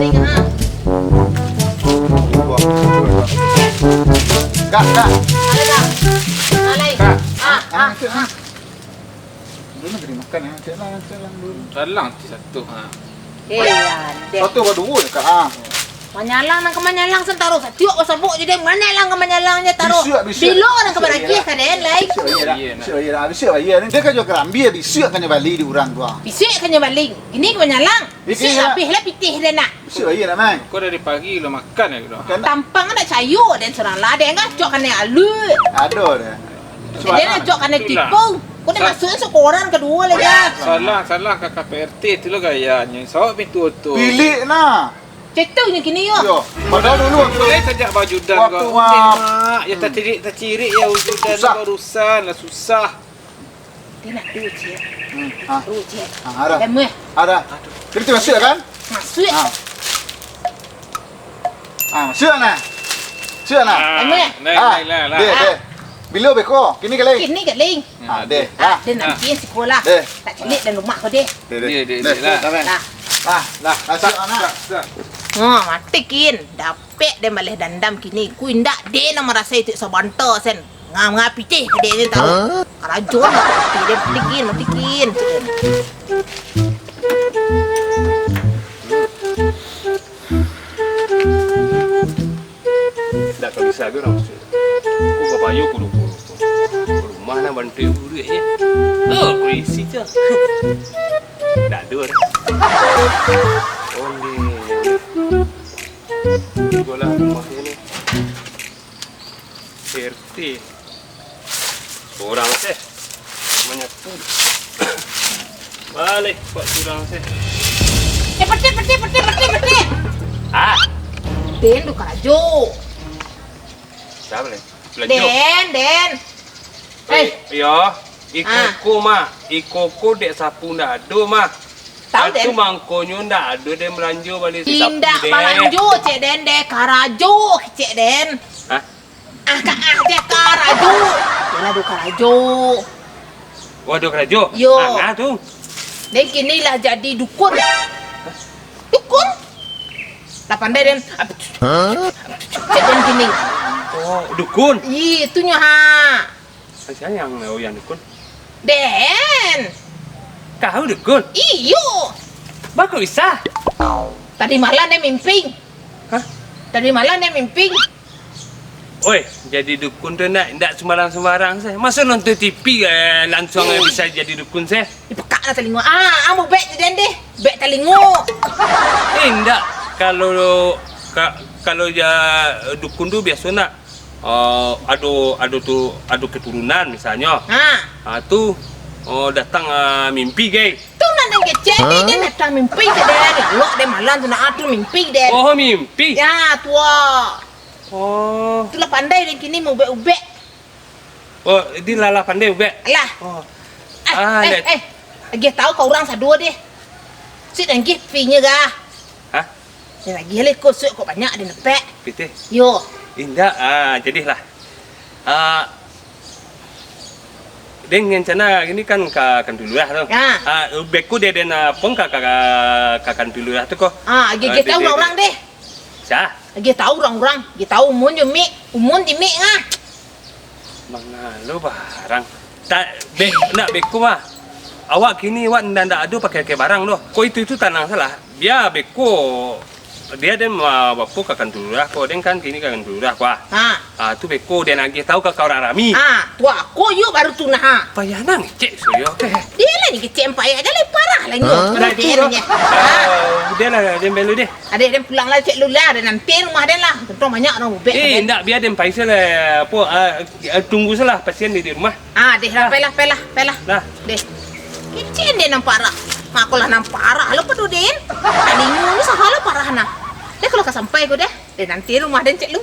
Galing ha. Kak. Alay kak. Alay. Kak. Ah. Dulu nak kena makan ya. Celang dulu. Salang satu. Yan. Satu atau dua ya kak? Manyalang nang kemanyalang sentaro sa tiok o sabuk jadi manyalang kemanyalangnya taruh. Bisa. Bilo nang kebaraki ka den lai. Bisa ya. Dia kan juga kerambia bisa kan balik di orang tua. Bisik kanya baling. Ini kemanyalang. Bisik lapih lah pitih den nak. Bisa ya namanya. Kau dari pagi lo makan ya gitu. Kan Tampang ada cayu den serang lah den ngacok kanya alu. ada deh. Den ngacok kanya tipung. Kau dah masukin sekoran kedua lagi kan. Salah kakak PRT itu lo gayanya. Sawak pintu tu. Pilih nah. Cetunya kini yo. Yo, padahal dulu waktu Boleh saja bajudan Waktu kau. wap. Ya tak cirik ya wujudan Susah. barusan lah susah. Dia nak duit cik. Ah, Duit cik. ada. Demu. Ada. Kita masuk kan? Masuk. Masuk nah. Masuk nah. Lah. Deh. Bila beko, kini kali. Kini galing. Deh. Dia nak pergi sekolah. Deh. Tak celik dan rumah kau deh. Deh, lah. Lah. Masuk anak. Matikin. Dapet dia malih dandam kini. Ku indak dia nak merasa itu sabanta sen. Ngapi cih dia ni tahu. Kerajon dia matikin. Tak kau bisa ke orang tu? Aku ke payu aku lupa. Rumah nak bantu duit je. Oh, crazy je. Tak ada dah. Oh ni. Itulah rumah ni. RT. Seorang seh. Banyak tu. Balik buat seorang seh. Peti. Ah, Den tu kerajo. siapa ni? Belajar. Den. Ya, ikoko mah. Ikoko dek sapu ndak ada mah. Tahu Itu Den. mangkonyo ndak ada dia melanjur balik si sapu Tindak dek. balanjo cik Den deh karajo cik Den. Hah? Cik karajo. Yalah du karajo. Waduh kerajo. Yo. Ah, tu. Den kini lah jadi dukun. Dukun? Tak pandai Den. Cik Den kini. Oh, dukun. Itunya ha. Saya yang dukun. Den. Kau dukun? Iyo. Bagus bisa. Tadi malam dia mimpi. Hah? Tadi malam dia mimpi. Oi, jadi dukun tu ndak sembarang-sembarang saya. Masa nonton TV langsung bisa jadi dukun saya. Dipekak lah telinga. Ambo beg Den deh. Beg telinga. Ndak. Kalau ya dukun tu biasa nak adu keturunan misalnya. Tu datang mimpi gay. Tu nak den kecek dia datang mimpi ke Den. Lalu dia malam tu nak atur mimpi Den. Oh, mimpi. Ya, tua. Oh. Itulah pandai Dan kini mau ubek-ubek. Oh, di lala pandai ubek. Alah. Oh. Lagi tahu kau orang sadua deh. Si dan gih fee-nya gah. Hah? Dia lagi le kau suik kau banyak dia nepek. Pitih. Yo. Indah, jadilah. Dengan cana ini kan kakan dulu lah tu. Beku dia dan pun kakan dulu lah tu kok. Lagi tahu orang deh. Siapa? Lagi tahu orang-orang. Lagi tahu umun je mik. Umun di mik ngah. Mana lo barang? Tak nak beku mah. Awak kini awak ndak ada pakai barang doh. Kau itu tanang salah. Biar beku dia bapu kakan dulu lah. Kau kan kini kakan dulu lah kuah. Tu beku dia lagi tahu kakak orang rami. Tua aku yuk baru tu nah. Payah nang cek saya okey. Dia lah ni kecek empat ya. Dia lah parah lah ni. Dia lah dia belu dia. Ada dia pulang lah cek lu lah. Dan nanti rumah dia lah. Tentu banyak orang ubek. Ndak biar dia paisel apa tunggu salah pasien di rumah. Deh lah pelah. Lah. Deh. Kecek dia nampak parah. Aku lah nampak parah. Lo pedu Den. Alingu ni sahalah parah nah. Dia kalau kau sampai kau deh. Dan nanti rumah dia cek lu.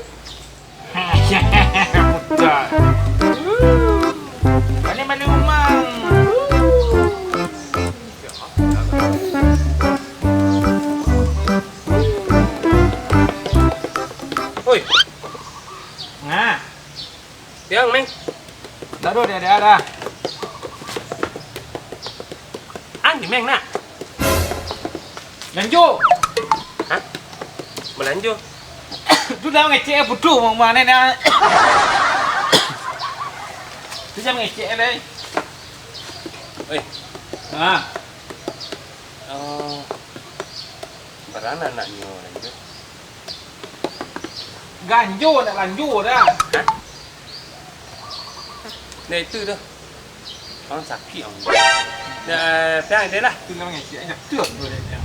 Balik rumah. Oi, Yang Meng. Dah ada. Ang di Meng nak. Lanjut. Hah? Belanja. Tu dah ngecek bodoh mau mana ni. Tu jangan ngecek ni. Oi. Ha. Oh. Barang anaknya belanja. Ganjo nak ganjo dah. Nah itu dah. Orang sakit orang. Dah, peang dia lah. Tu dah ngecek nak tuh tu dia.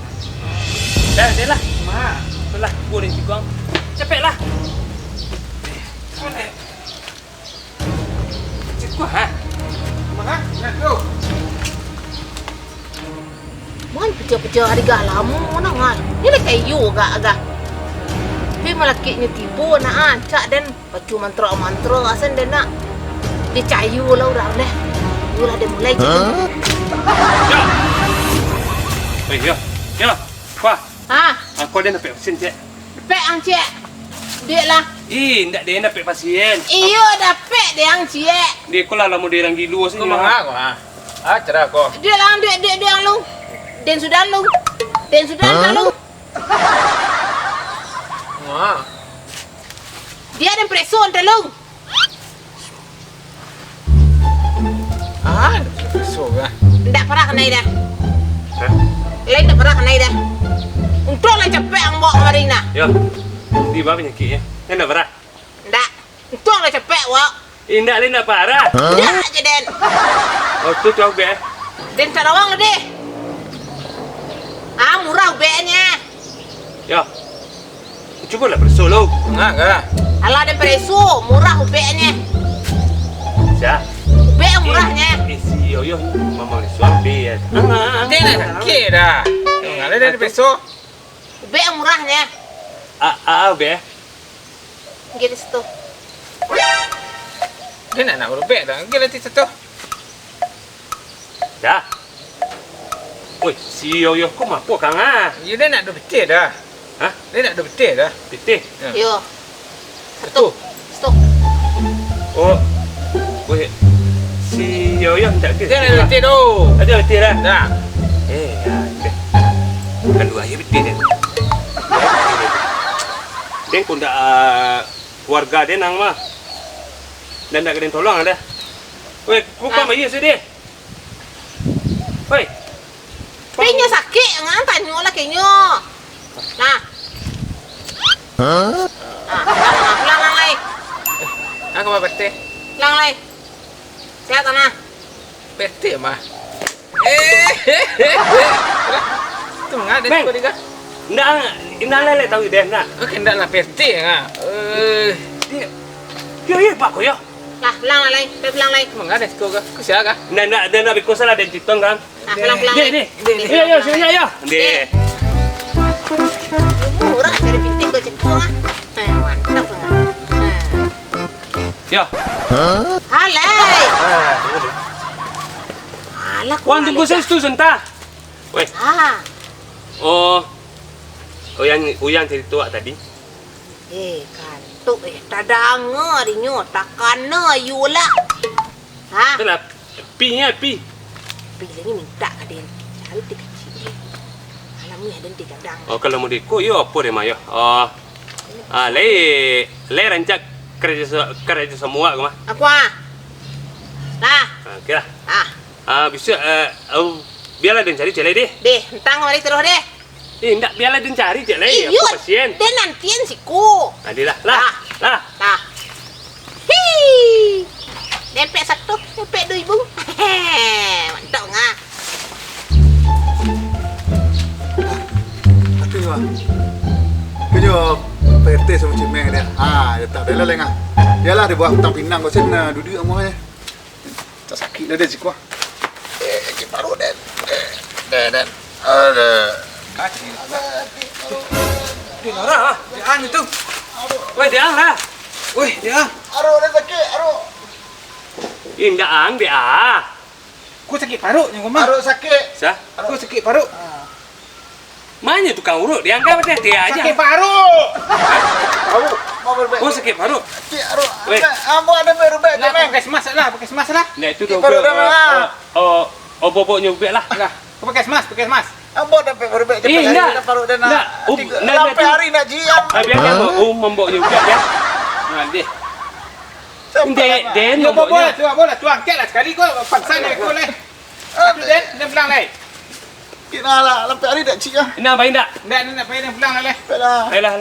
Peang dia lah. Ma. Itulah, gua ni cikgu. Cepatlah. Mana? Cikgu ha? Mana? Nak tu. Mohon pecah-pecah harga lama mana ngai. Ini kayu agak-agak. Tapi malakitnya tipu nak cak dan baca mantra-mantra asan dan nak dia cayu lah orang deh. Yulah dia mulai je. Ya. Oi, ya. Ya. Wah, Ha, aku ada nampak pasien cik. pek ang cik. Dia lah. Ndak dia nampak pasien. Iyo dapat dia ang cik. Dia kau lah mau dia orang gilu sini. Kau mangak kau ha. Ah, cerah kau. Dia lang dia ang lu. Den sudah lu. Den sudah lu. Ma. Dia ada preso ante lu. Ah, so kan. Ndak pernah kena dah. Hah? Lain ndak pernah kena dah. Untuk lah capek ang bawa Marina. Ya. Di bawah penyakit ya. Ndak parah. Ndak. Untuk lah capek wak. Ndak lain nak parah. Ndak je Den. Oh tu coba be. Den Sarawang lu deh. Ah murah ubeknya. Ya. Cuba lah bersolo. Mangak ke? Alah ada preso murah ubeknya. Ya. Ubek yang murahnya. Si Yoyo memang suami ya. Dia nak sakit dah. Mangak lah dia besok. Ubek yang murahnya. Be. Gitu situ. Dia nak berubah dah. Gila ti satu. Ya. Oi, si Yoyo kau mampu kang ah? Ya dia nak betul dah. Hah? Dia nak betul dah. Betul. Yo. Satu. Satu. Oh. Oi. Si Yoyo tak ke? Dia nak betul tu. Ada betul dah. Dah. Ya. Kalau ayah betul dia. Dia pun dah keluarga dia nang mah. Dan nak kena tolong ada. Weh, kupa bayi sedih. Weh. Kayaknya sakit, ngan tanya lah kayaknya. Nah. Pulang lagi. Aku mau betul. Pulang lagi. Sehat nah. Betul mah. Tu mangak dia Bang. kau dia. Ndak lele tahu dia nak. Okey ndak lah betul ngah. Dia pak ko ya. Lah, pulang lagi. Pulang lagi. Mangak dia kau ke? Kau siapa? Nak biko salah den titong kan. Nah, pulang. Dek. Ya. Dek. Murah cari pinting gue cek ah. Mantap lah. Ya. Halai. Alah. Wan tunggu saya tu sentah. Weh. Ah. Oh. Uyang cerita tadi. Kantuk tadanga dinyo takana yula. Ha? Kenapa? Pi. Bila ni minta ke dia. Cari dia kecil. Alam ni ada dia kadang. Oh kalau mau diko yo apa dia mah yo. Le rancak kerja semua ke mah. Aku ah. Nah. Okey lah. Bisa biarlah den cari celai deh. Deh, entang mari terus deh. Ndak biarlah den cari celai Iya, aku pasien. dia nantian siku. Adilah. Lah. Nah. Hi. Dempet satu, dempet 2,000. Mantap ngah. Aduh mah. Kenyo PT sama cimeng dia. Dia tak ada leleng ah. Dialah dia buat hutang pinang kau sen duduk amanya. Tak sakit dah dia sikwa. Baru dan. Dan. Ada. Dia lara. Dia itu. Weh, dia lah. Weh, dia. Aro dah sakit, aro. Ndak dia. Kau sakit parut yang kau mah. Aro sakit. Sah. Kau sakit parut. Mana tukang urut? Dia anggap dia aja. Sakit parut. Aro. Mau berbek. Oh sakit parut. Sakit aro. Weh. Ambo ada berbek Lah cimeng. pakai semas lah, Nah itu Parut dah mah. boboknya ubek lah. Lah, kau pakai semas. Ambo dapat berbek cepat Eh, hari nak. nak parut dan Nak. nak Nak, lampai nak. hari nak jiam. Biar dia membok juga ya. Nah, dia. Den Yo memboknya. bola tu angkat lah sekali kau paksa ni kau leh. Aduh Den pulang leh. Kena lah lampai hari nak jiam. Nak baik tak? Nak payah pulang leh. Lah. Lah.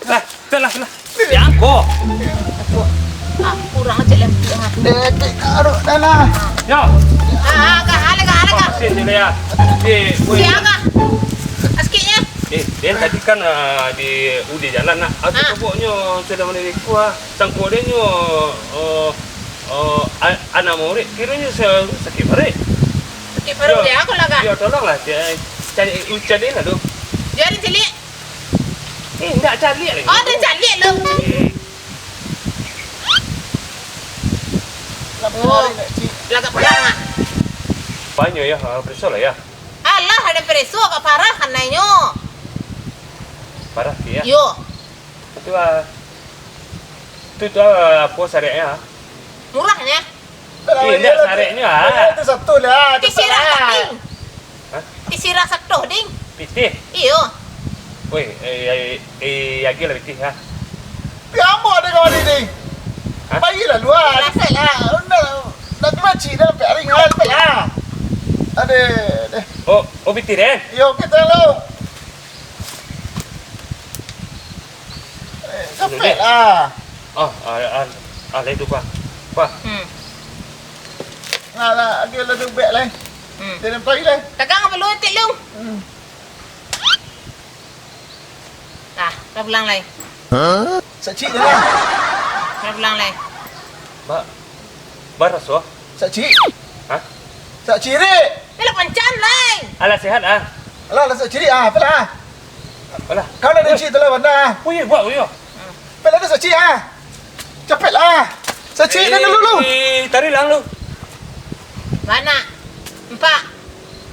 Lah. Yang kau. Ah, kurang aja lempi ah. Dek aruk dah lah. Yo. Ah, agak. Sini ya. Siapa? Askiknya. Den tadi kan di udi jalan nak. Aku pokoknya sudah mendidik gua. Sangko dia nyo anak murid kiranya sakit bare. Sakit perut dia aku lah Ya tolonglah dia cari ucap dia lah tu. Dia ada celik. Enggak cari lagi. Oh, dia celik lu. Lampai hari nak jiam. Lagak pulang ah. Banyak ya, besar lah ya. Allah ada preso kak parah kanainya. Parah ya. Yo. Itu tu apa syariahnya? Murahnya. Enggak syariahnya. Itu satu lah. Tisirah ding. Hah? Tisirah sakdoh ding. Pitih. Iyo. Woi, lagi lah pitih ha. Ambo ada kawan ini. Hah? Bagilah luar. Rasa lah. Nak maci dah lampai hari ngal lah. Ada. Oh pitih Den. Yo kita lo. Sampai lah. Oh, itu Pak. Pak. Nah lah, dia lah duduk lah. Dia nampak lah. Takkan apa lu tik lu? Dah pulang lagi. Sakcik je lah. Dah pulang lagi. Baras wah. Sakcik. Hah? Sakcik rik. Ni lah pancan lagi. Alah sehat ah. Alah lah sakcik rik ah. Apalah. Alah. Kau dah cik tu lah benda. Oh ya, buat oh ya. Apalah ada sakcik ah. Cepatlah. Sakcik dah dulu. Tarik lang lu. Mana? Empat.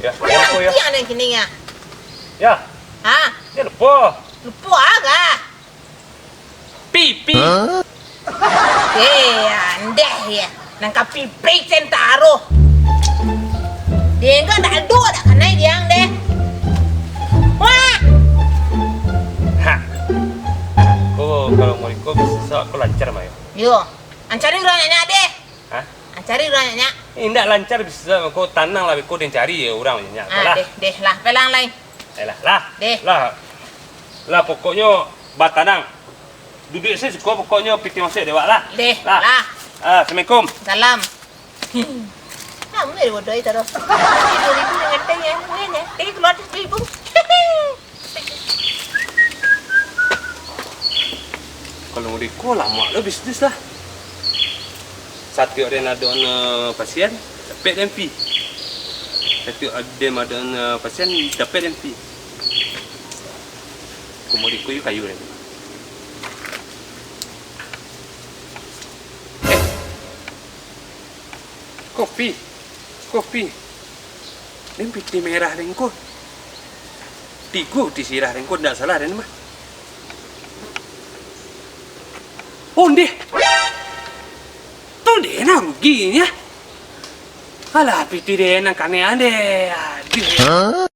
Ya, Ni apa ya? nanti yang ada kini ya. Ya, Ha? dia lupa. Lupa agak. Pipi. Andeh ya. Nangka pipi sentaro. Dia enggak tak ada tak kenai dia yang deh. Wah. Ha. Kalau mau ikut bisa aku lancar mah ya. Yo, ancari orangnya deh. Hah? Ancari orangnya. Tidak lancar bisa kau tanang lah kau cari ya orang banyak. Ah, deh lah, pelang lain. Lah. Lah pokoknya batanang. Duduk sih suka pokoknya piti masuk dewa lah. Deh lah. Assalamualaikum. Salam. Kamu dari bodoh itu doh. 2.000 dengan tanya, ini ya. Ini keluar 1.000. Kalau mau diko lama lo bisnis lah. Satu orang ada pasien dapat MP. Satu ada pasien dapat MP. Kalau mau diko kayu ni. Kopi. Ini piti merah rengkot. Tigu disirah rengkot tidak salah dan mah. Oh deh. Tuh deh na ruginya. Alah piti deh na kane ade. Aduh.